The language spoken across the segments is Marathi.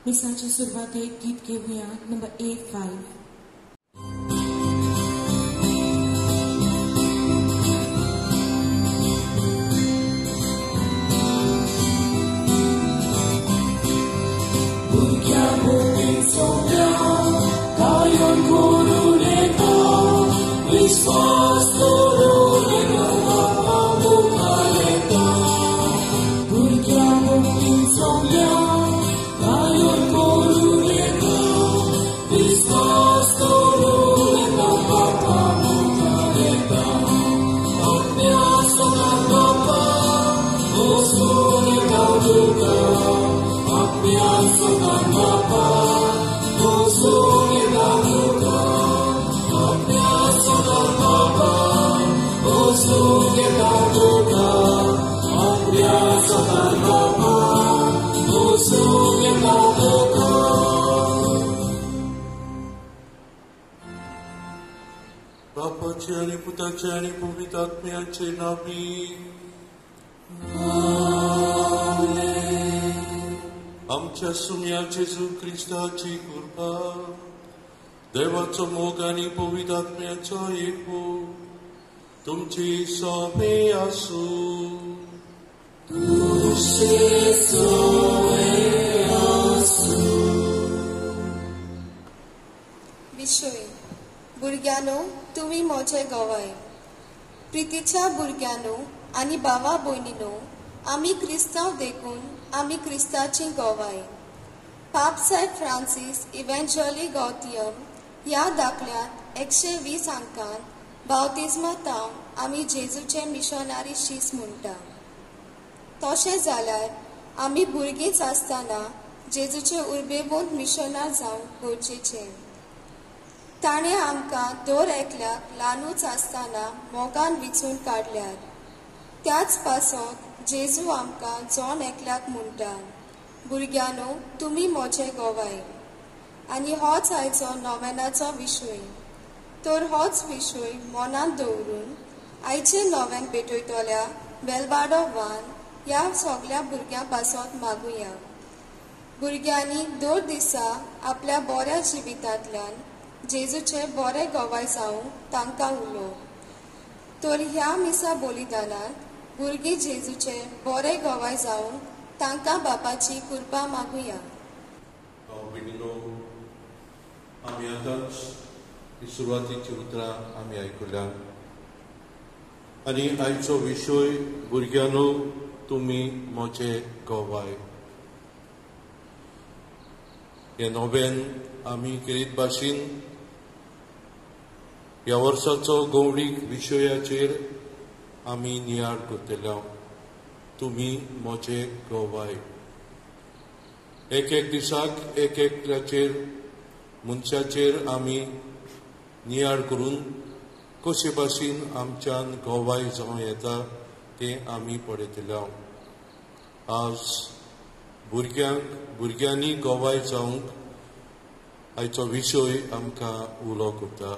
मिसाची सुरवातेक गीत घेऊया नंबर 85. बापाचे आणि पुताचे आणि पवित्र आत्म्याचे नावी. आमच्या सुम्या जेजू ख्रिस्ताची कृपा, देवाचो मोग आणि पवित्र आत्म्याचो एकू तुमची सोबे आसू. विषय भुरग्यानो, तुम्ही मोचे गोवाय. प्रितीच्या भुरग्यानो आणि भावा भयणीनो, आम्ही क्रिस्तांव देखून आम्ही क्रिस्ताची गोवाय. पाप साहेब फ्रांसीस इव्हेंजली गौतियम ह्या दाखल्यात 120 अंकान बावतिस्मांत आम्ही जेजूचे मिशनरी शीस म्हणटा. तशें जाल्यार आम्ही भुरगींच आसतना जेजूचे उर्बेवंत मिशनर जावंक गरजेचें. ताणें आमकां दर एकल्याक ल्हानूच आसतना मोगान विचून काडल्यात. त्याच पासत जेजू आमकां जोन एकल्याक म्हणटा, भुरग्यानो, तुमी मोचे गोवाय. आनी होच आयचो नोवेनाचो विशय. तर होच विशय मनांत दवरून आयचे नोवेन भेटयतल्या बेलबाडो वान ह्या सगळ्या भुरग्यां पासत मागुया. भुरग्यांनी दर दिसा आपल्या बऱ्या जिवितांतल्यान जेजूचे बरे गोवाय जावंक तांकां उलो. तर ह्या मिसा बलिदानांत भुरगीं जेजूचे बरे गोवाय जावंक तांकां बापाची कृपा मागुया. आमी आतांच ही सुरवातीची उतरां आमी आयकुल्या. आनी आयचो विशय भुरग्यानो, तुमी मोचे गोवाय. हे नोवेन आमी किरीत भाशेन ह्या वर्साचो गौडीक विशयाचेर आमी नियाळ करतले. तुमी मोचे गोवाय. एक एक दिसाक एक एकल्याचेर मनशाचेर आमी नियाळ करून कशे भाशेन आमच्यान गोवाय जावं येता तें आमी पळयतले. आज भुरग्यांनी गोवाय जावंक आयचो विशय आमकां उलो करता.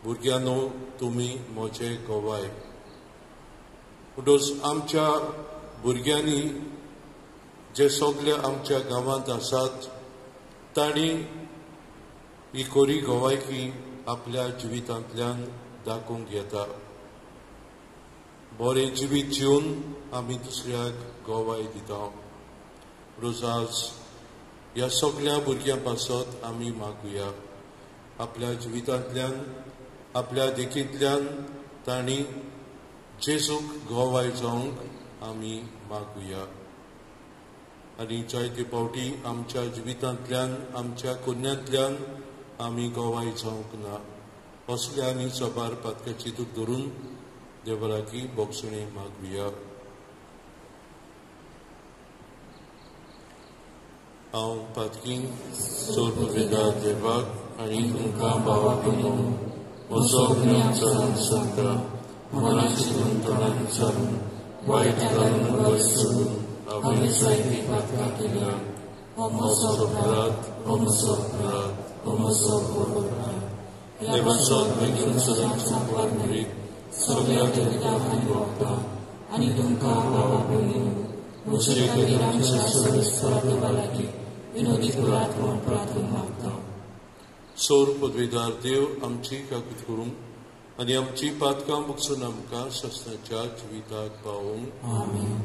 भुरग्यानो, तुमी मोचे गोवाय. म्हणटच आमच्या भुरग्यांनी जे सगळे आमच्या गांवांत आसात तांणी ही खरी गोवायकी आपल्या जिवितांतल्यान दाखोवंक येता. बरें जिवीत जिवन आमी दुसऱ्याक गोवाय दिता. रोज आज ह्या सगळ्या भुरग्यां पासत आमी मागुया. आपल्या जिवितांतल्यान आपल्या देखींतल्यान तांणी जेजूक गोवाय जावंक आमी मागुया. आनी जायते फावटी आमच्या जिवितांतल्यान आमच्या कुन्यांतल्यान आमी गोवाय जावंक ना. असल्या आनी सबार पातकाची दूख धरून देवराकी बोगसणे मागुया. हांव पातकीन सोर्पवेदा देवाक आनी तुमकां भावा भयणो, म्हजो ज्ञान चलन सांगता. मनाची तोंडान विचारून वायट घालून वयर सोडून हांवें जायती पातकां केल्या. हो म्हजो अपराध, हो म्हजो अपराध, हो म्हजो अपराध. देवाचो बेगीन चलन सांगपाक मेळीत सगळ्या जगाक आनी भोगता. आनी तुमकां भावा भयणो, म्हजे गरीबांच्या सगळे देवा लागीं विनोदी कुरात म्हूण प्रार्थून मागता. सोर पदवीदार देव आमची काकूत करूंक आनी आमची पातकां मुगसून आमकां सस्नाच्या जिविताक पावोवंक. आमेन.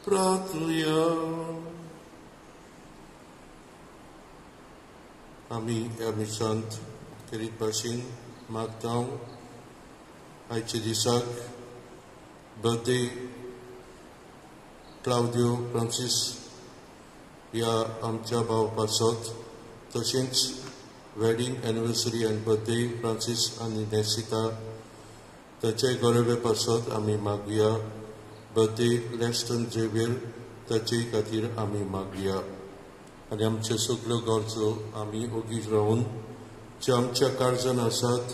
प्रार्थूया. आमी ह्या मिसांत करीत भाशेन मागता आयच्या दिसाक बर्थडे क्लाउदियो फ्रांसीस ह्या आमच्या भावपासत, तशेंच वेडिंग एनिवर्सरी आनी बर्थडे फ्रांसीस आनी नेसिता ताचे गौरवे पासत आमी मागुया. बर्थडे लेस्टन झेवियर ताचे खातीर आमी मागुया. आनी आमच्यो सगल्यो गरजो आमी ओगीच रावन जे आमच्या काळजान आसात,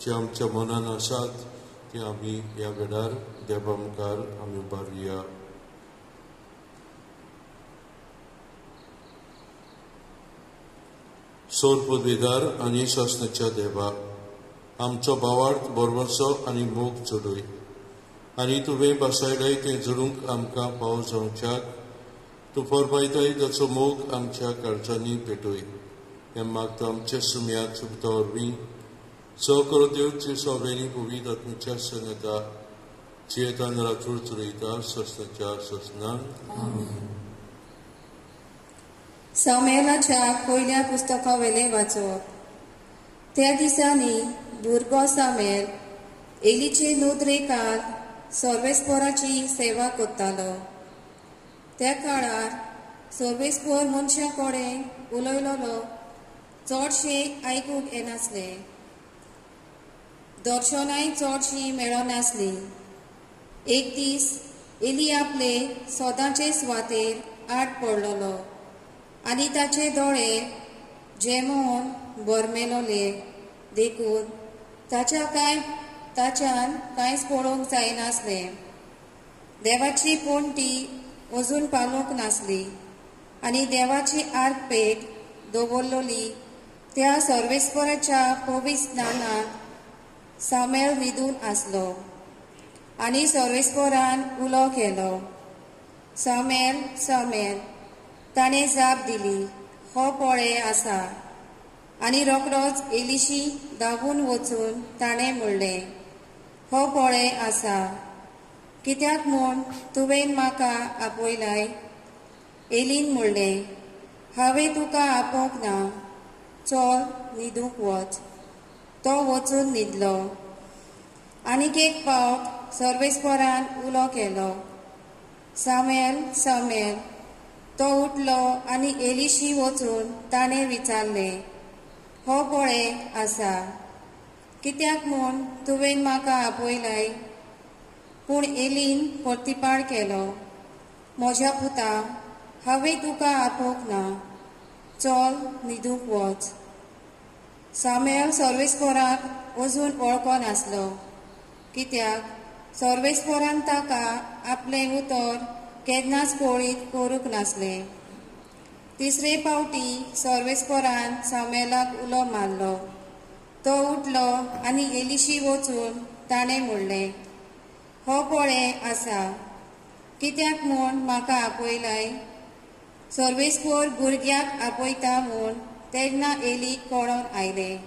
जे आमच्या मनान आसात, ते आमी ह्या वेळार देवा मुखार आमी उबारुया. सोर पदवीदार आनी शासनाच्या देवा, आमचो भावार्थ बरोबरचो आनी मोग चडय आनी तुवें बसयलें तें जरूंक आमकां पाव जावच्याक तूं फरमायताय ताचो मोग आमच्या काळजांनी पेटय. हें मागता आमच्या सुम्याक सुद्दा वरवीं सहकर देवचे सोवेनी पवित आत्म्याच्या संगता चेतान रातूर चुरयता सस्नाच्या सस्नान. सामुएलाच्या पयल्या पुस्तका वेले वाचप. त्या दिसांनी भुरगो सामुएल एलीचे नोदरेकार सर्वेस्पोराची सेवा करतालो. त्या काळार सर्वेस्पोर मनशां कडेन उलयलोलो चडशे आयकूंक येनासले. दर्शनाय चडशीं मेळनासलीं. एक दीस एली आपले सदांचे सुवातेर आड पडलोलो आनी ताचे दोळे जेमोन बरमेलोले देखून ताच्यान कांयच पळोवंक जायनासलें. देवाची पोंटी अजून पालूंक नासली आनी देवाची आर्क पेट दवरलोली त्या सर्वेस्पराच्या पवित्र स्नानांत सामुएल न्हिदून आसलो. आनी सर्वेस्परान उलो केलो, सामुएल सामुएल. ताणें जाप दिली, हो पळय आसा. आनी रोखडोच एलीशी धांवून वचून ताणें म्हणलें, हो पळय आसा. कित्याक म्हूण तुवें म्हाका आपयलाय? एलीन म्हणलें, हांवें तुका आपोवंक ना. चल न्हिदूंक वच. तो वचून न्हिदलो. आनीक एक फावट सर्वेस्परान उलो केलो, सामुएल सामुएल. तो उठलो आनी एलीशी वचून ताणें विचारलें, हो पळय आसा. कित्याक म्हूण तुवें म्हाका आपयलाय? पूण एलीन परतिपाड केलो, म्हज्या पुता, हांवें तुका आपोवंक ना. चल न्हिदूंक वच. सामुएल सर्वेस्पराक अजून वळखनासलो, कित्याक सर्वेस्परान ताका आपलें उतर केन्नाच पळीत करूंक नासलें. तिसरे फावटी सर्वेस्परान सामुएलाक उलो मारलो. तो उठलो आनी एलीशी वचून ताणें म्हणलें, हो पळय आसा. कित्याक म्हूण म्हाका आपयलाय? सर्वेस्पोर भुरग्याक आपयता म्हूण तेन्ना एलीक कळोन आयलें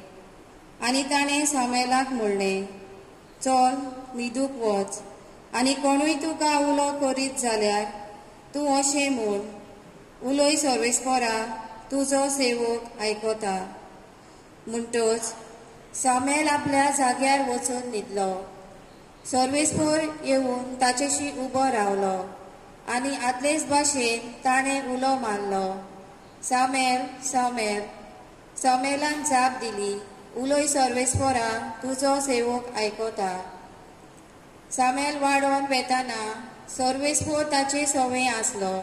आनी ताणें सामुएलाक म्हणलें, चल न्हिदूंक वच. आनी कोणूय तुका उलो करीत जाल्यार तूं अशें म्हूण, उलय सर्वेस्पोरा, तुजो सेवक आयकता. म्हणटच सामुएल आपल्या जाग्यार वचून न्हिदलो. सर्वेस्पोर येवन ताचेशी उबो रावलो आनी आदलेच भाशेन ताणें उलो मारलो, सामेल सामेल. सामेलान जाप दिली, उलोय सर्वेस्परा, तुजो सेवक आयकता. सामेल वाडोवन वेताना सर्वेस्पोर ताचे सवय आसलो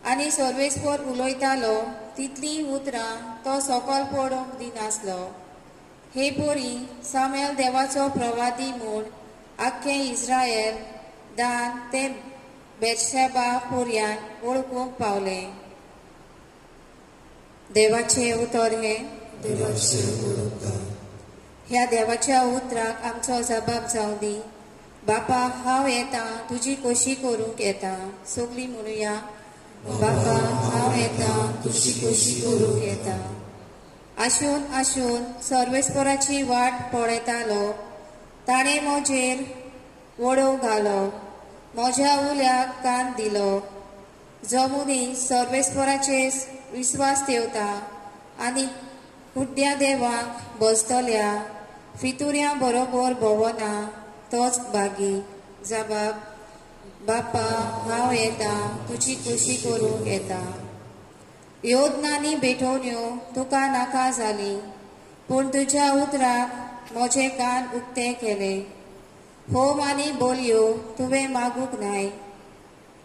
आनी सर्वेस्पोर उलयतालो तितली उतरां तो सकल पडोवंक दिनासलो. हे पोरी सामेल देवाचो प्रवादी म्हूण आख्खे इस्रायल दान ते बेर्शेबा पर्यान वळखूंक पावले. देवाचे उतर हे ह्या देवाच्या उतराक आमचो जबाब जावं दी. बापा हांव येता तुजी कशी करूंक येता. सगळीं म्हणुया, बापा हांव येता तुजी कशी करूंक येता. आशून आशून सर्वेस्पराची वाट पळयतालो. ताणें म्हजेर वडो घालो, म्हज्या उल्याक कान दिलो. जो मनीस सर्वेस्पराचेर विस्वास ठेवता आनी कुड्ड्या देवाक बसतल्या फितुऱ्यां बरोबर भोवना तोच बागी. जबाब, बापा हांव येता तुजी कशी करूंक येता. योजनांनी भेटोवण्यो तुका नाका जाली, पूण तुज्या उतराक म्हजे कान उक्ते केले. होम आनी बोलयो तुवें मागूंक नाय.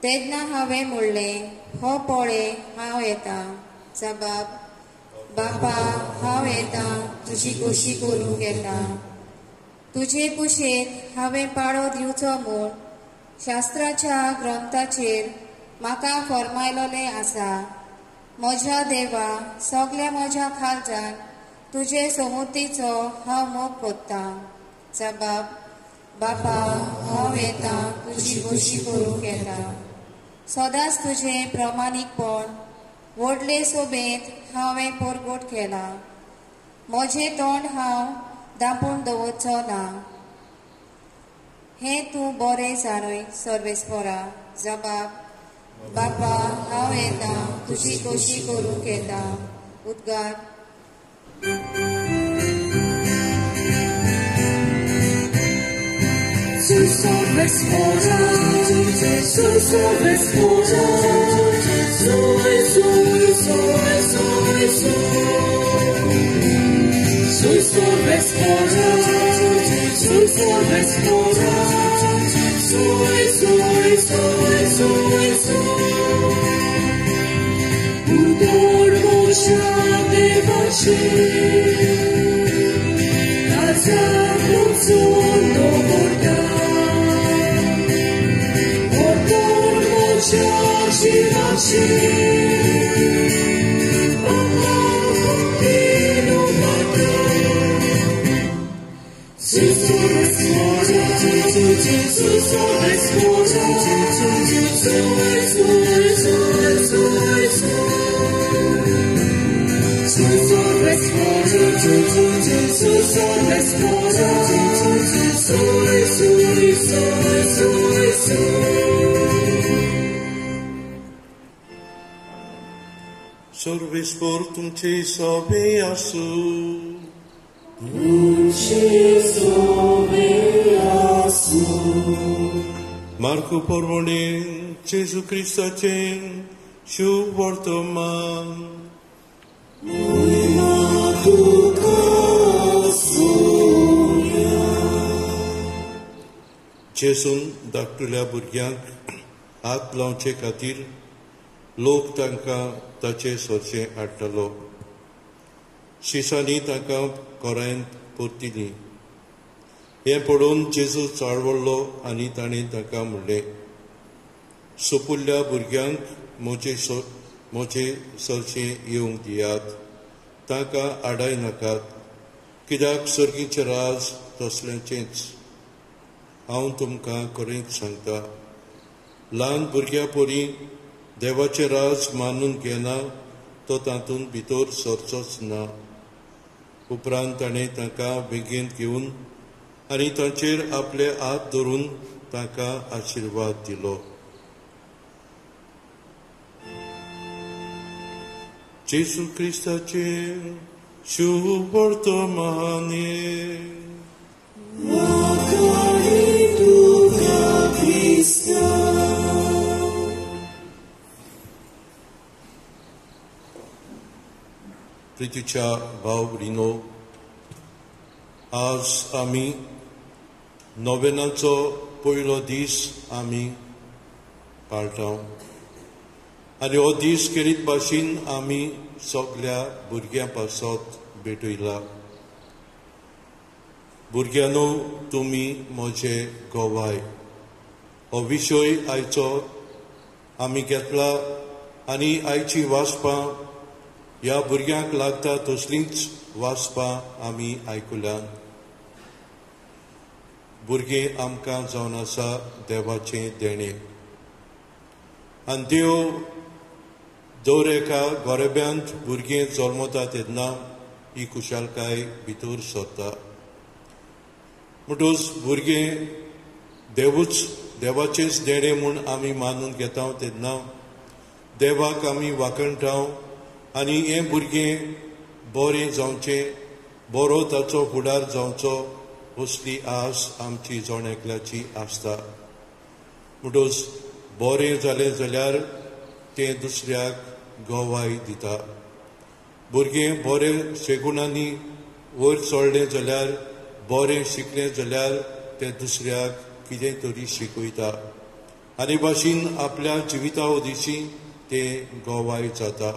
तेन्ना हांवें म्हणलें, हो पळय हांव येता. जबाब, बापा हांव येता तुजी कशी करूंक येता. तुजे कुशेक हांवें पाळो दिवचो म्हूण शास्त्राच्या ग्रंथाचेर म्हाका फर्मायलोलें आसा. म्हज्या देवा, सगल्या म्हज्या खालच्यान तुजे समृद्धीचो हांव मोग कोत्ता. जबाब, बापा हांव येता तुजी कशी करूंक येता. सदांच तुजें प्रमाणीकपण व्हडले सोबेत हांवें परगट केला. म्हजें तोंड हांव धांपून दवरचो ना. हें तूं बरें जाणय सर्वेस्परा. जबाब, बापा हांव येता तुजी कशी करूंक येता. उद्गार. सर्वेस्पर तुमचे सभे आसू. मार्को परवणे जेजू क्रिस्ताचे शुभ वर्तमान. जेजून धाकटुल्या भुरग्यांक हात लावचे खातीर लोक तांकां ताचे सोरचें हाडटालो. शिसांनी तांकां कोरांत परतिलीं. हें पळोवन जेजू चाळवळ्ळो आनी ताणें तांकां म्हणलें, सोपुल्ल्या भुरग्यांक म्हजे सोरचें येवंक दियात. तांकां आडाय नाकात, कित्याक सर्गीचें राज तसल्यांचेंच. हांव तुमकां खरेंच सांगता, ल्हान भुरग्या परी देवाचें राज मानून घेना तो तातूंत भितर सरचोच ना. उपरांत ताणें तांकां बेगीन घेवन आनी तांचेर आपले हात धरून तांकां आशिर्वाद दिलो. जेजू क्रिस्ताचे शुभ वर्तमान. प्रितीच्या भाव भयणीनो, आज आमी नोवेनाचो पयलो दीस आमी पाळटा आनी हो दीस केरीत भाशेन आमी सगळ्या भुरग्यां पासत भेटयला. भुरग्यांनो, तुमी म्हजे गोवाय हो विशय आयचो आमी घेतला आनी आयची वाचपां ह्या भुरग्यांक लागता तसलींच वाचपां आमी आयकुल्यान. भुरगें आमकां जावन आसा देवाचें देणें आनी देव दर एका गोरेब्यांत भुरगें जल्मता तेन्ना ही खुशालकाय भितर सरता. म्हणटूच भुरगें देवाचेंच देणें म्हूण आमी मानून घेता तेन्ना देवाक आमी वाखणटा आनी हें भुरगें बरें जावचें, बरो ताचो फुडार जावचो असली आस आमची जण एकल्याची आसता. म्हणटूच बरें जालें जाल्यार तें दुसऱ्याक गोवाय दिता. भुरगें बरें शेगुणांनी वयर चडलें जाल्यार, बरें शिकलें जाल्यार तें दुसऱ्याक कितें तरी शिकयता आनी भाशेन आपल्या जिविता उदेशी तें गोवाय जाता.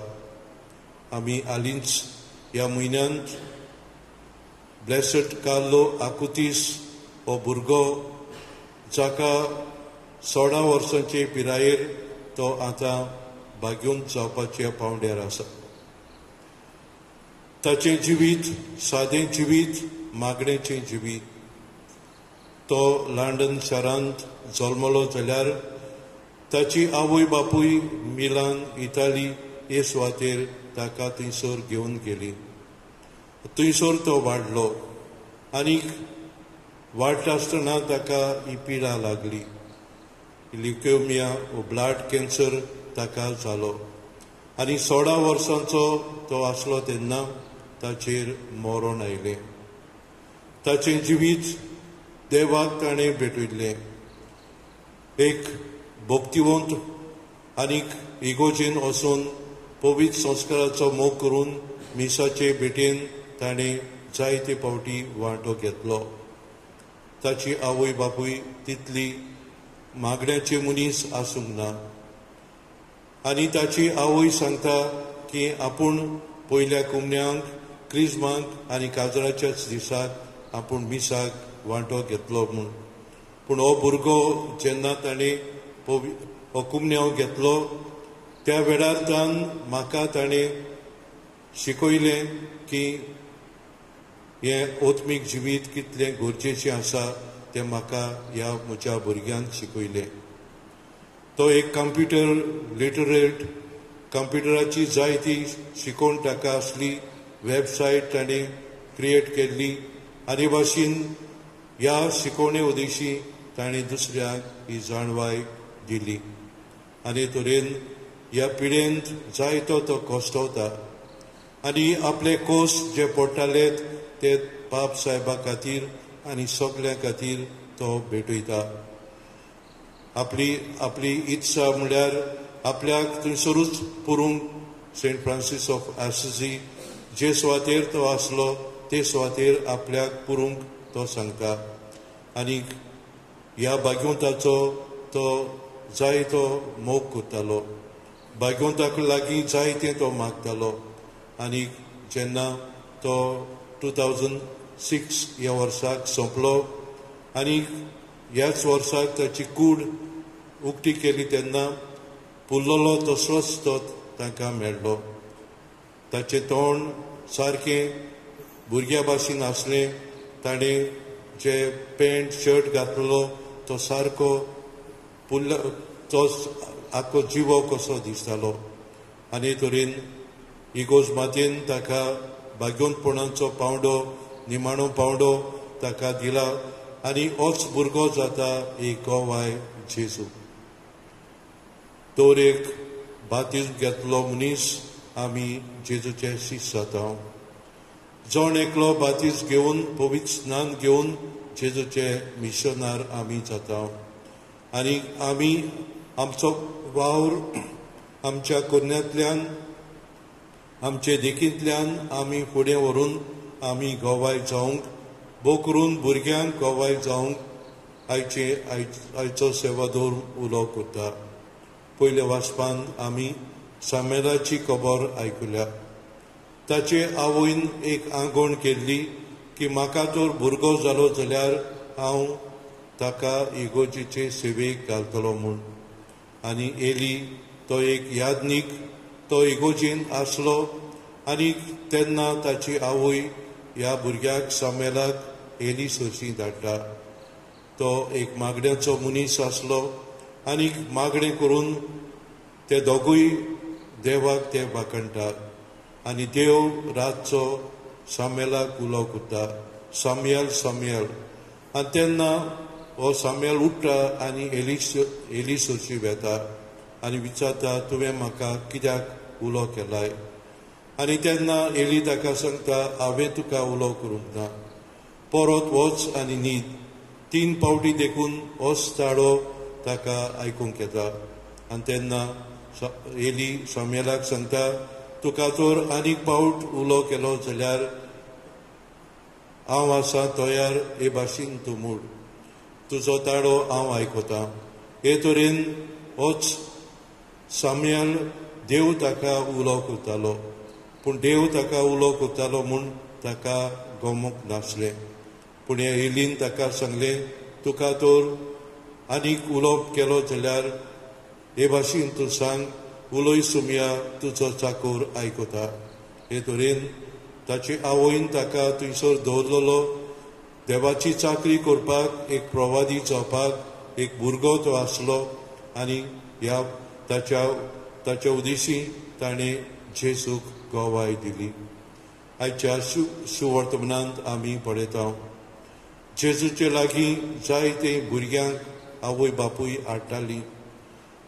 आमी हालींच ह्या म्हयन्यांत ब्लेसड कार्लो आकुतीस हो भुरगो, जाका 16 वर्सांचे पिरायेर तो आतां भाग्यूंत जावपाच्या पावंड्यार आसा. ताचें जिवीत सादें जिवीत, मागणेचें जिवीत. तो लंडन शारांत जल्मलो जाल्यार ताची आवय बापूय मिलान, इटाली हे सुवातेर ताका थंयसर घेवन गेली. थंयसर तो वाडलो आनीक वाडटा आसतना ताका ही पिडा लागली. ल्युकेमिया वो ब्लड कॅन्सर ताका जालो आनी 16 वर्सांचो तो आसलो तेन्ना ताचेर मरण आयलें. ताचें जिवीत देवाक ताणें भेटयल्लें. एक भक्तिवंत आनीक इगोजेन वचून पवित्र संस्काराचो मोग करून मिसाचे भेटेन ताणें जायते फावटी वांटो घेतलो. ताची आवय बापूय तितली मागण्याचे मनीस आसूंक ना आनी ताची आवय सांगता की आपूण पयल्या कुमन्यांक क्रिस्माक आनी काजराच्याच दिसाक आपूण मिसाक वांटो घेतलो म्हूण. पूण हो भुरगो जेन्ना ताणें हो कुमन्यांव घेतलो त्या वेळार म्हाका ताणें शिकयलें की हें ओत्मीक जिवीत कितलें गरजेचें आसा तें म्हाका ह्या म्हज्या भुरग्यांक शिकयलें. तो एक कंप्युटर लिटरेट, कंप्युटराची जायती शिकोवन ताका आसली वेबसायट ताणें क्रिएट केल्ली आनी भाशेन ह्या शिकोवणे उदेशी ताणें दुसऱ्याक ही जाणवाय दिली. आनी तरेन ह्या पिडेंत जायतो तो कश्टवता आनी आपले कोस्ट जे पडटाले ते बाब साहेबा खातीर आनी सगळ्यां खातीर तो भेटयता. आपली इत्सा म्हळ्यार आपल्याक थंयसरूच पुरूंक सेंट फ्रांसीस ऑफ एसिसी जे सुवातेर तो आसलो ते सुवातेर आपल्याक पुरूंक तो सांगता. आनी ह्या भाग्यवंताचो तो जायतो मोग करतालो. भाग्यवंताक लागीं जायतें तो मागतालो आनी जेन्ना तो 2006 ह्या वर्साक सोंपलो आनी ह्याच वर्साक ताची कूड उक्ती केली तेन्ना पुल्लोलो तसलोच तो तांकां मेळ्ळो. ताचें तोंड सारकें भुरग्या भाशेन आसलें. ताणें जे पॅन्ट शर्ट घातलेलो तो सारको तो आख्खो जिवो कसो दिसतालो आनी तरेन इगोज मातयेन ताका भाग्यवंतपणाचो पावंडो, निमाणो पावंडो ताका दिला आनी होच भुरगो जाता एक गोवाय जेजू. तर एक बातिज घेतलो मनीस आमी जेजूचे शिश जाता. जण एकलो बातिज घेवन पवित्र स्नान घेवन जेजूचे मिशनार आमी जाता आनी आमी आमचो वावर आमच्या कोन्यांतल्यान आमचे देखींतल्यान आमी फुडें व्हरून आमी गोवाय जावंक भोव करून भुरग्यांक गोवाय जावंक आयचो सेवादोर उलो करता. पयले वाचपान आमी सामेलाची खबर आयकुल्या. ताचे आवयन एक आंगवण केल्ली की म्हाका तर भुरगो जालो जाल्यार हांव ताका इगोजेचे सेवेक घालतलो म्हूण. आनी एली तो एक यादनीक तो इगोजेन आसलो आनी तेन्ना ताची आवय ह्या भुरग्याक सामेलाक एली सोशी धाडटा. तो एक मागण्याचो मनीस आसलो आनी मागणें करून ते दोगूय देवाक ते भाकणटात. आनी देव रातचो सामेलाक उलो करता, साम्याल साम्याल. आनी तेन्ना हो साम्याल उठ्ठा आनी एली सोशी वेता आनी विचारता तुवें म्हाका कित्याक उलो केलाय. आनी तेन्ना एली ताका सांगता हांवें तुका उलो करूंक ना, परत वच आनी न्हीद. 3 फावटी देखून होच ताळो ताका आयकूंक येता. आनी तेन्ना एली साम्यालाक सांगता तुका तर आनीक फावट उलो केलो जाल्यार हांव आसा तयार हे भाशेन तूं मूड. तुजो ताळो हांव आयकतां. हे तरेन होच साम्याल देव ताका उलो करतालो. पूण देव ताका उलो करतालो म्हूण ताका गमूंक नासलें. पूण हे एलीन ताका सांगलें तुका तर आनीक उलोवप केलो जाल्यार हे भाशेन तूं सांग, उलोय सुमया तुजो चाकर आयकता. हे तरेन ताची आवयन ताका थंयसर दवरलेलो देवाची चाकरी करपाक, एक प्रवादी जावपाक. एक भुरगो तो आसलो आनी ह्या ताच्या उदेशी ताणें जेजूक गोवाय दिली. आयच्या सुवर्तमानांत आमी पळयता जेजूचे लागीं जायते भुरग्यांक आवय बापूय हाडटालीं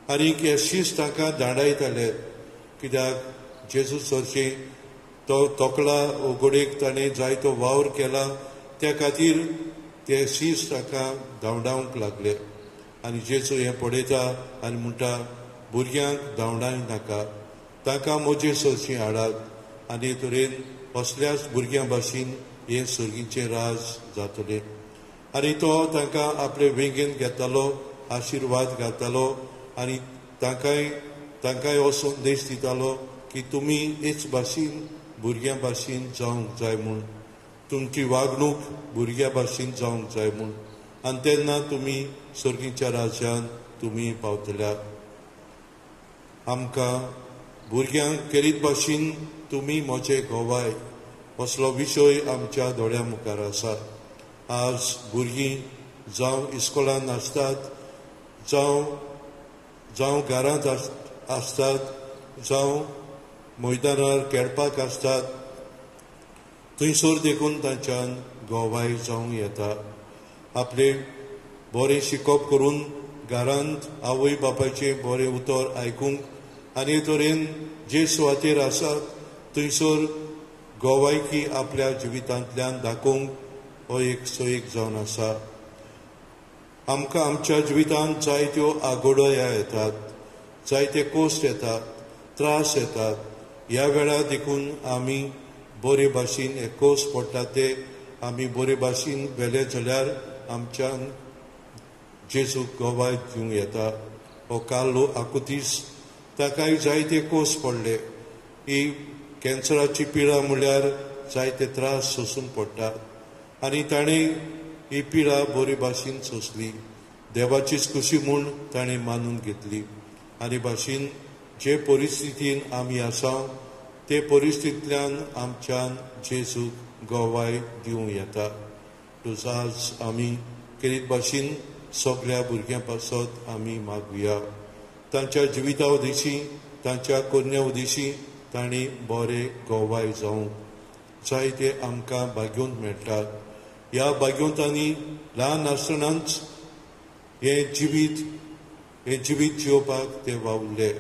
आनी हे शीस तांकां धाडायताले. कित्याक जेजू सरचे तो तोकला उगोडेक ताणें जायतो वावर केला त्या खातीर ते शीस ताका धांवडावंक लागले. आनी जेजू हें पळयता आनी म्हणटा भुरग्यांक धांवडाय नाका, तांकां म्हजे सरची हाडात. आनी तरेन असल्याच भुरग्यां भाशेन हें सर्गीचें राज जातलें. आनी तो तांकां आपले वेगेन घेतालो, आशिर्वाद घालतालो आनी तांकांय हो संदेश दितालो की तुमी हेच भाशेन भुरग्यां भाशेन जावंक जाय म्हूण, तुमची वागणूक भुरग्यां भाशेन जावंक जाय म्हूण. आनी तेन्ना तुमी सर्गीच्या राज्यान तुमी पावतल्या. आमकां भुरग्यांक करीत भाशेन तुमी म्हजे गोवाय असलो विशय आमच्या दोळ्या मुखार आसा. आज भुरगीं जावं इस्कोलान आसतात, जावं घरांत आसतात, जावं मैदानार खेळपाक आसतात, थंयसर देखून तांच्यान गोवाय जावंक येता. आपले बरें शिकप करून घरांत आवय बापायचें बरें उतर आयकूंक आनी तरेन जे सुवातेर आसात थंयसर गोवायकी आपल्या जिवितांतल्यान दाखोवंक हो एक सयेक जावन आसा. आमकां आमच्या जिवितांत जायत्यो आघोड्या येतात, जायते कोश्ट येतात, त्रास येतात. ह्या वेळार देखून आमी बरे भाशेन हे कोश्ट पडटा ते आमी बरे भाशेन वेले जाल्यार आमच्यान जेजूक गोवाय दिवंक येता. हो कार्लो आकुतीस ताकाय जायते कोश्ट पडले. ही कॅन्सराची पिडा म्हणल्यार जायते त्रास सोसून पडटात आनी ताणें ही पिडा बरे भाशेन सोंसली. देवाचीच खुशी म्हूण ताणें मानून घेतली. आनी भाशेन जे परिस्थितीन आमी आसा ते परिस्थितींतल्यान आमच्यान जेजूक गोवाय दिवंक येता. आज आमी करीत भाशेन सगळ्या भुरग्यां पासत आमी मागुया. तांच्या जिविता उदेशी, तांच्या कन्या उदेशी तांणी बरें गोवाय जावंक. जायते आमकां भाग्योंत मेळटात. ह्या भाग्योंतांनी ल्हान आसतनाच हें जिवीत जिवपाक ते वावुरले.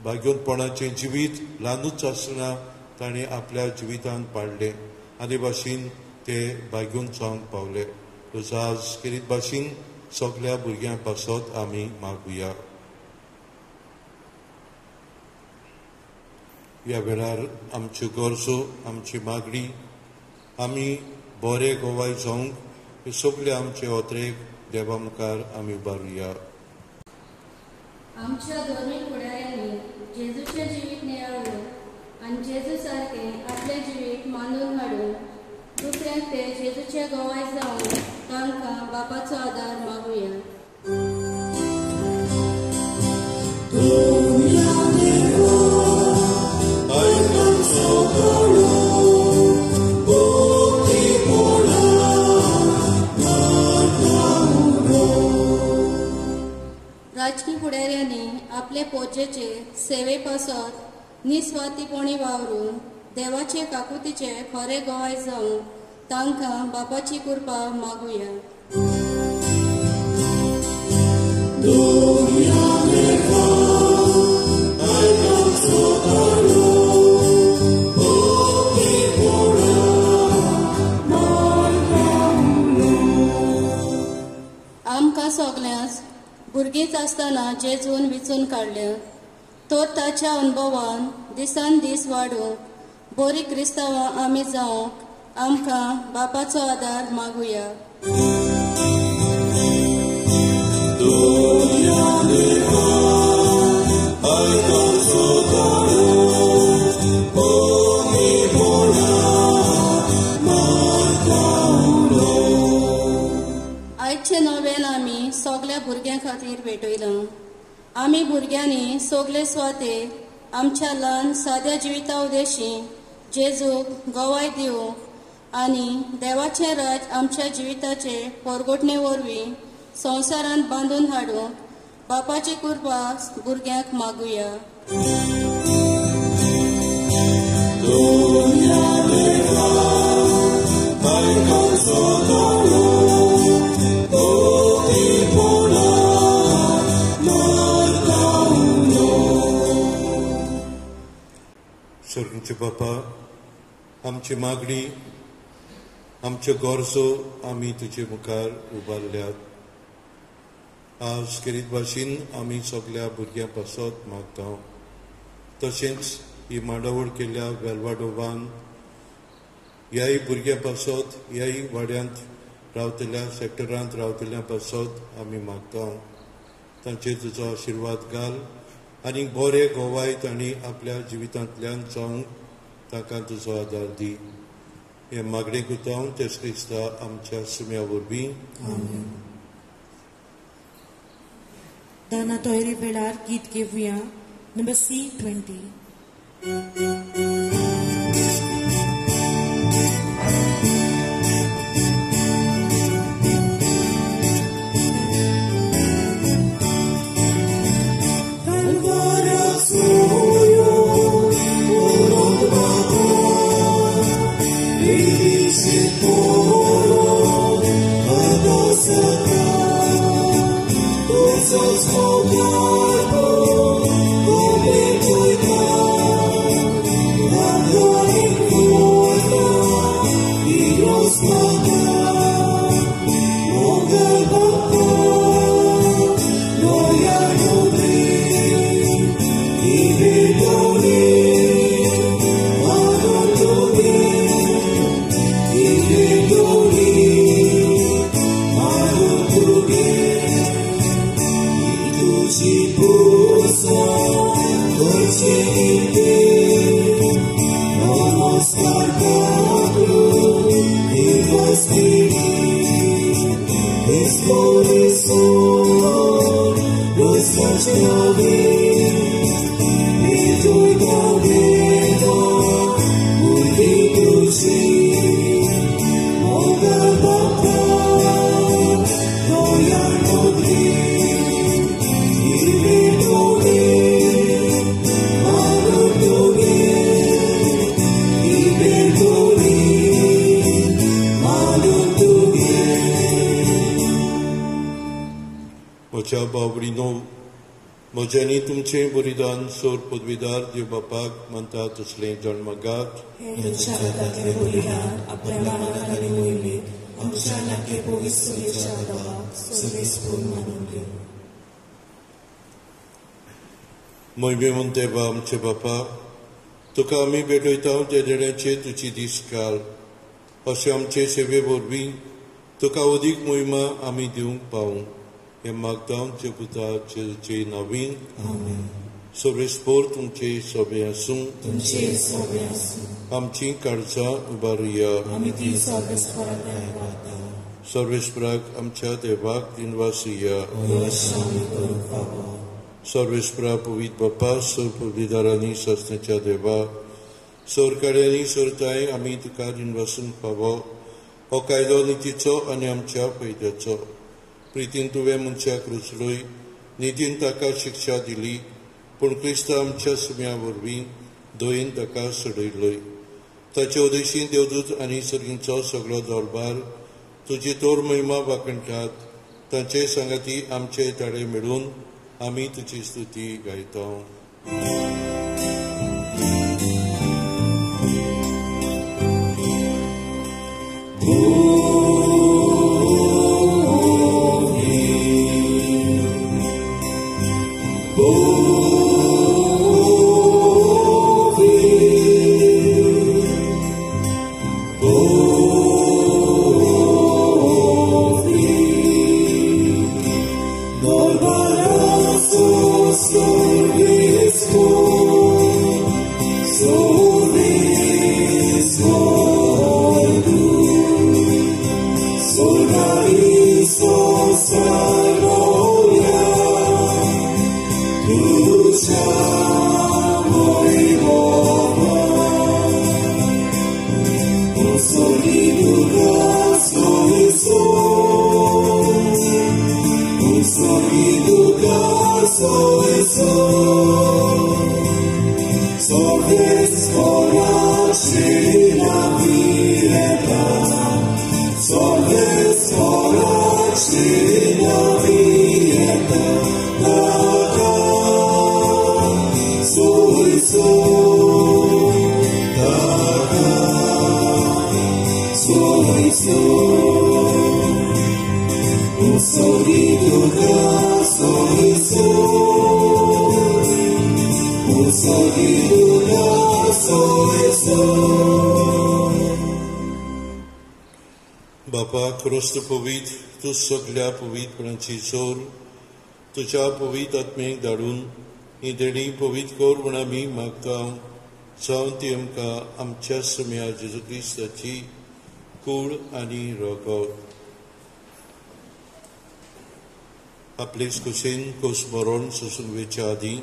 भाग्योंतपणाचें जिवीत ल्हानूच आसतना ताणें आपल्या जिवितांत पाडलें आनी भाशेन ते भाग्योंत जावंक पावले. आज करीत भाशेन सगळ्या भुरग्यां पासत आमी मागुया. ह्या वेळार आमच्यो गरजो आमची मागणी आमी बरे गोवाय जावंक हे सगळे आमचे ओत्रेक देवा मुखार आमी उबारुया. आमच्या दोनूय फुडाऱ्यांनी जेजूचे जिवीत नियाळून आनी जेजू सारके आपले जिवीत मानून हाडून दुसऱ्यांक ते जेजूचे गोवाय जावन तांकां बापाचो आदार मागुया. राजकी फुडाऱ्यांनी आपले पोचेचे सेवे पासत निस्वार्थीपणी वावरून देवाचे काकुतीचे खरे गोवाय जावन तांकां बापाची कृपा मागुया. आमकां सगळ्यांच भुरगींच आसतना जेजून विचून काडल्या तो ताच्या अनुभवान दिसान दीस वाडूंक बरी क्रिस्तांवां आमी जावंक आमकां बापाचो आदार मागुया. आयचे नवेन आमी सगळ्या भुरग्यां खातीर भेटयलां. आमी भुरग्यांनी सगळे स्वाते आमच्या ल्हान साद्या जिविता उदेशी जेजूक गोवाय दिवंक आनी देवाचें राज आमच्या जिविताचे परगोटणे वरवीं संवसारांत बांदून हाडूंक बापाची कृपा भुरग्यांक मागुया. स्वर्गीचे बापा, आमची मागणी आमच्यो गरजो आमी तुजे मुखार उबारल्यात. आज खेरीत भाशेन आमी सगळ्या भुरग्यां पासत मागता. तशेंच ही मांडावळ केल्ल्या वेलवाडोवान ह्याय भुरग्यां पासत ह्याय वाड्यांत रावतल्या सॅक्टरांत रावतल्या पासत आमी मागता. तांचेर तुजो आशिर्वाद घाल आनी बरे गोवाय तांणी आपल्या जिवितांतल्यान जावंक ताका तुजो आदार दी. हे मागणे गुतांव तेच क्रिस्ता आमच्या सुम्या वरवीं. दाना तोयरे वेळार गीत घेवया. Number C20. म्हज्या बावडीनो, म्हज्यानी तुमचें बलिदान सोर पदवीदार देव बापाक म्हणटा तसलें जन्मगात. मोहिमेवंत देवा आमचे बापा, तुका आमी भेटयता त्या देण्याचे तुजी दिसकाल अशें आमचे सेवे वरवीं तुका अदीक महिमा आमी दिवंक पावूं हें मागता तुजे पुता जेजूचे नांवीन सर्वेस्पोर तुमचे सोबे आसूं आमची काळजां उबारुया सर्वेस्पराक आमच्या देवाक दिनवासुया सर्वेस्परा पवित्र बापा सर पदवीदारांनी सस्त्याच्या देवा सरकार्यांनी सरताय आमी तुका दिनवासून फावो हो कायदो नितीचो आनी आमच्या फायद्याचो प्रितीन तुवें मनशाक रुचलोय नितीन ताका शिक्षा दिली पूण क्रिस्त आमच्या सुम्या वरवीं दयेन ताका सडयलोय ताचे उदेशी देवदूत आनी सर्गींचो सगळो दरबार तुजी तोर महिमा वाकणटात तांचे सांगाती आमचे ताळे मेळून आमी तुजी स्तुती गायता बापा क्रोस्त पवित्र तूं सगळ्या पवित्रपणाची जोर तुज्या पवित्र आत्मेक धाडून ही देणी पवित्र कोर म्हण आमी मागता जावन ती आमकां आमच्या सुम्या जेजू क्रिस्ताची कूड आनी रगत आपलेच कुशीन कोसमरोन सोसून वेच्या आदीं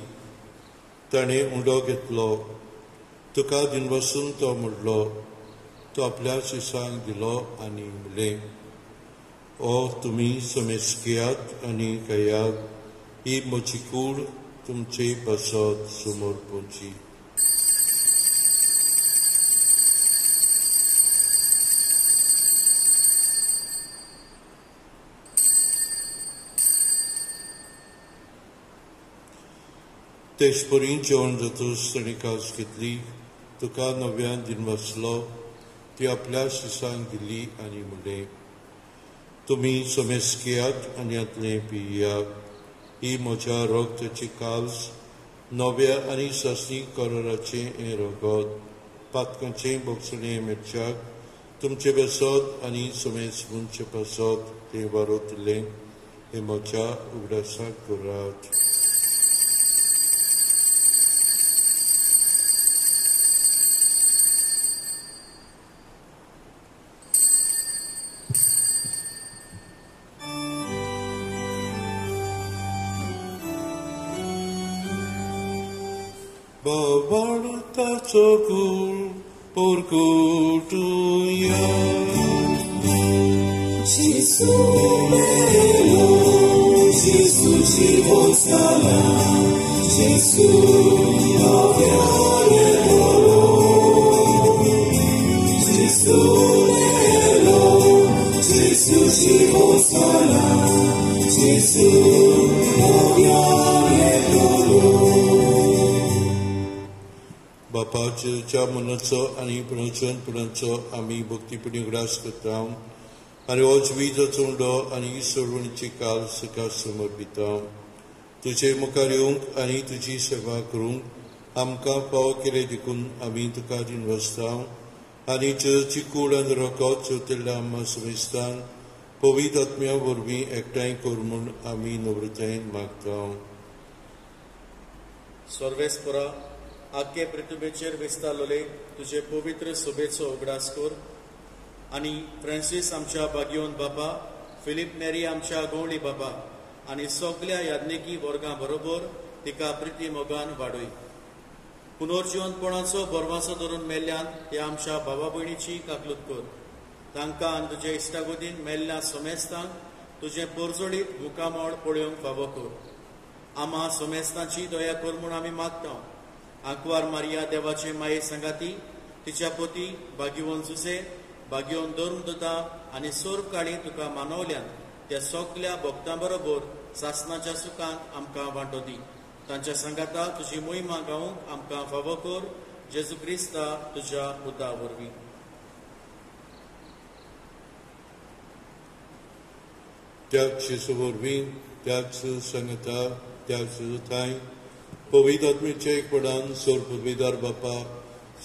ताणें उंडो घेतलो तुका दिनवासून तो म्हणलो तो आपल्या शिसांक दिलो आनी म्हणलें ओ तुमी समेस्कियात आनी खायात ही म्हजी कूड तुमचे पासत समोर पोंची तेजपरी जेवण जातूच ताणें कास घेतली तुका नव्यान दिनवासलो ती आपल्या शिसांक दिली आनी म्हणलें तुमी समेस्कियात आनी यातलें पियात ही म्हज्या रगताची काल्स नव्या आनी सस्ती कराराचें हें रगत पातकांचें बोगसणें मेरच्याक तुमचे बेसत आनी समेस मुनचे पासत तें वारोतलें हें म्हज्या उगडासाक करात Bavartaco por cultuya. Jesus melo, Jesus chivosala, Jesus noviare dolo. Jesus melo, Jesus chivosala, Jesus noviare dolo. बापाच्या मनाचो आनी पुणचो आमी भक्तीपणी उगडास करता आनी हो जिवीताचो उंडो आनी सोडवणीची काल सकाळ समर्पिता तुजे मुखार येवंक आनी तुजी सेवा करूंक आमकां फाव केले देखून आमी तुका दिनवसतां आनी चर्ची कूड रोखोत चोतिल्ल्या आम्हा समेस्तान पवित्र आत्म्या वरवीं एकठांय कर म्हूण आमी नम्रतायेन मागता. सर्वेस्परा आख्खे पृथ्वीचेर विस्तारलोले तुजे पवित्र सोबेचो उगडास कर आनी फ्रांसीस आमच्या बागयोन बाबा, फिलीप नेरी आमच्या गवळी बाबा आनी सगळ्या याज्ञिकी वर्गां बरोबर तिका प्रिती मोगान वाडय. पुनर्जीवनपणाचो बरवासो धरून मेल्ल्यान ह्या आमच्या भावा भयणीची काकलूत कर. तांकां आनी तुजे इश्टागोदीन मेल्ल्या समेस्तांक तुजे परजोडीत मुखामळ पळोवंक फावो कर. आम्हा समेस्तांची दया कर म्हूण आमी मागता. आंकवार मारिया देवाचे माये संगाती, तिच्या पती भाग्यवन जुसे, भाग्यवन धर्मदूता आनी सोर काळी तुका मानवल्यान त्या सगळ्या भक्तां बरोबर सासणाच्या सुखांत आमकां वांटो दी. तांच्या संगाता तुजी मोहिमा गावूंक आमकां फावो कर. जेजू क्रिस्ता तुज्या पुता वरवीं. त्याग शिशु वरवीं त्याग संगता त्याग थाय पवित्र आत्मेच्या एकपणान सोर पदवीदार बापा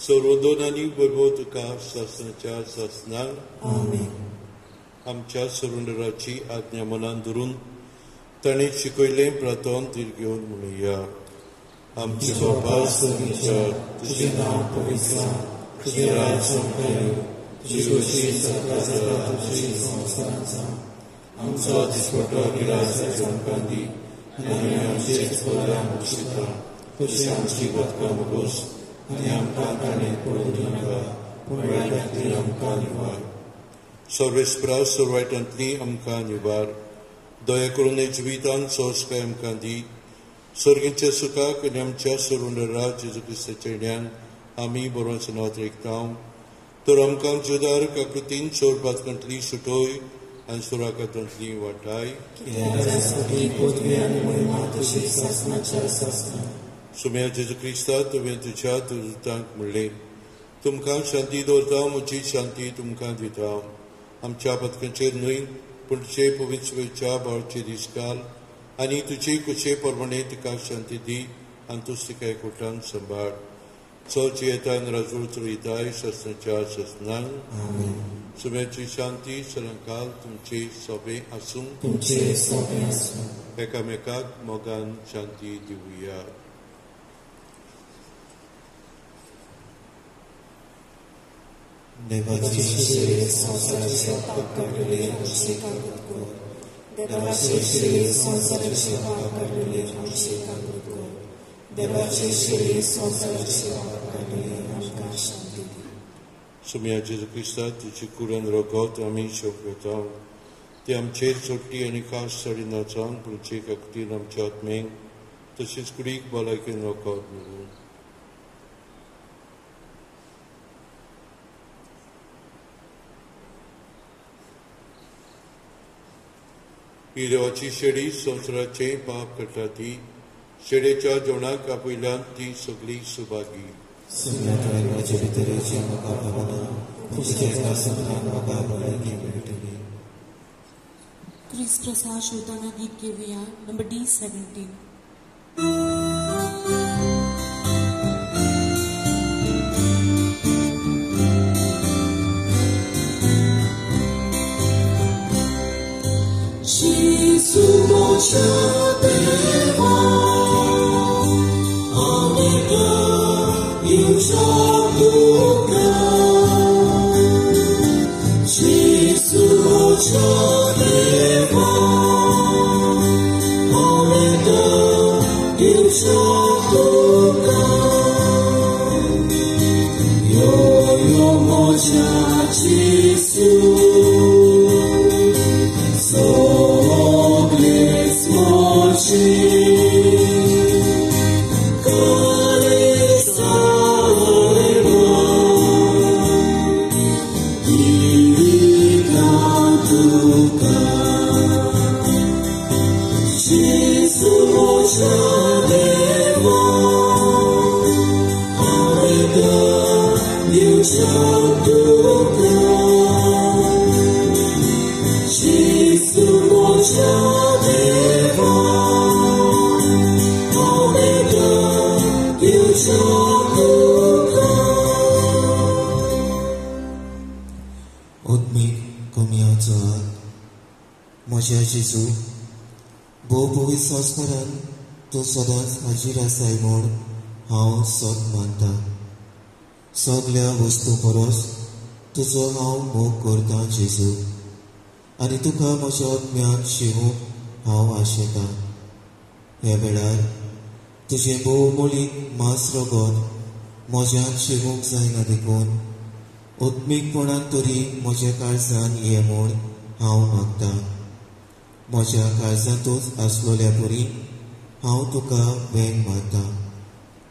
सर्वदोनांनी बरोबर तुका सासणाच्या सासणाक आमच्या सरुंडराची आज्ञा मनान धरून ताणें शिकयलें प्रार्थन ती घेवन म्हणुया. आमचे बापा स्वर्गीय, तुजें नांव पवित्र जावं, तुजें राज्य येवं, तुजी कशी सत्ता जाता तशी संवसारांत जावं. आमचो दिसपट्टो गिरास आमकां दी आनी आमचे चुकल्यांक बक्षिता तशी आमची बदकां बगोस आनी आमकां ताणें पळोवंक नाका पूण वायटांतली आमकां निवार. सर्वेस्परा वायटांतली आमकां निवार. दया करून हे जिवितांत संस्कार आमकां दी. सर्गीच्या सुखाक आनी आमच्या सरुंडरा जेजू क्रिस्ताच्या ज्ञान आमी बरोवचनात रेखता. तर आमकां जुदार काकृतीन चोर पातकांतली सुटोय आनी सुराकांतली वाटाय. सुम्या जेजू क्रिस्ता तुवें तुज्या दुतांक म्हणलें, तुमकां शांती दवरता, म्हजी शांती तुमकां दिता. आमच्या पथकांचेर न्हय पूण तुजे पवित्रच्या बाळचे दीस घाल आनी तुजे कुशे प्रमाणे तिका शांती दी आनी तूं तिका एकवटान सांबाळ. चर्च येता आनी राजूळ चलयताय शासनाच्या शासनाक. सुम्याची शांती सदांकाल तुमचे सोबे आसूं. एकामेकाक मोगान शांती दिवया. देवाची श्री संसाराचे पाप काढले आमचे काबूत कर. देवाचे श्री संसाराचे पाप काढले आमचे काबूत कर. देवाचे श्री संसाराचे पाप काढले आमकां शांती दी. सुम्या जेजू क्रिस्ता तुजी कुरान रोगोत आमी शोक घेता. ती आमचेर सोडटी आनी खास साडी नाचान तुमचे खातीर आमच्या आत्मेक तशीच कुडीक भलायकेन रोगोत मेळूं. ही देवाची शेडी संवसाराचे पाप करता. ती शेडेच्या जेवणाक आपयल्यान ती सगळी सुभागी. क्रिस प्रसाद शोधाना गीत घेऊया. Number D17. Gesù mocia deva, omega, iusaduca. Gesù mocia deva, omega, iusaduca. Yo mocia Gesù. So म्हज्या जेजू, भोव संस्कारान तूं सदांच हाजीर आसाय म्हूण हांव सोग मानता. सगल्या वस्तू परस तुजो हांव मोग करतां जेजू, आनी तुका म्हजो ज्ञान शिवूंक हांव आशेतां. ह्या वेळार तुजें भोवमोलीक मास रगत म्हज्यान शिवूंक जायना देखून उत्मीकपणान तरी म्हज्या काळजान ये म्हूण हांव मागतां. म्हज्या काळजांतूच आसलोल्या परी हांव तुका वेंग मारतां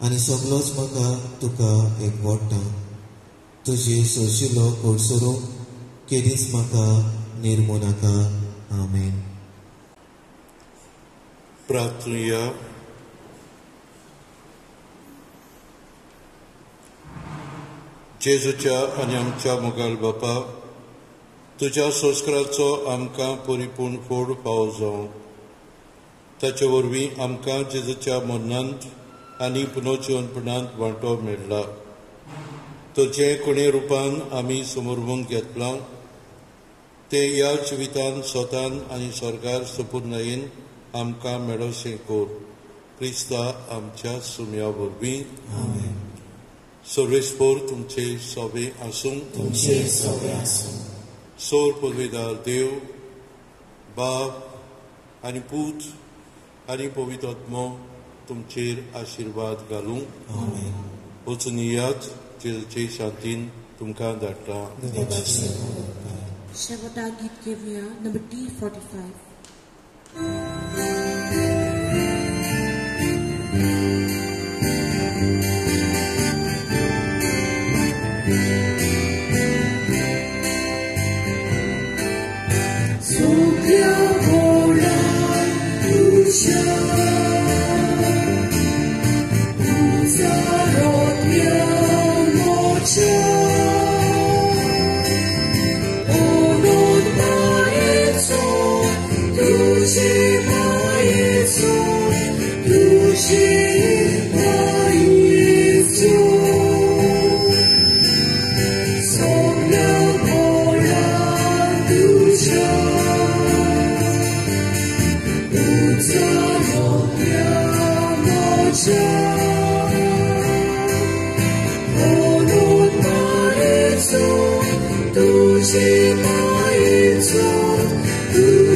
आनी सगलोच म्हाका तुका एकवडटा. तुजी सोशिल्लो घोडसरूंक केदींच म्हाका निर्मू नाका. आमेन. प्रार्थना. जेजूच्या आनी आमच्या मोगाल बापा, तुज्या संस्काराचो आमकां परिपूर्ण फोड फावो जावं. ताचे वरवीं आमकां जेजूच्या मरणांत आनी पुनर्जीवनपणांत वांटो मेळ्ळा. तुजें कोणे रुपान आमी समोरून घेतलां ते ह्या जिवितान स्वतान आनी स्वर्गार सुपूर्णयेन आमकां मेळोशें कोर. क्रिस्ता आमच्या सुम्या वरवीं. सर्वेस्पोर तुमचे सोबे आसूं. सोर पदवेदार देव, बाप आनी पूत आनी पवित्र आत्मो तुमचेर आशिर्वाद घालूं. वचून येयात, जेजूचे शांतीन तुमकां धाडटा. शेवटा गीत घेवया नंबर D45.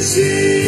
She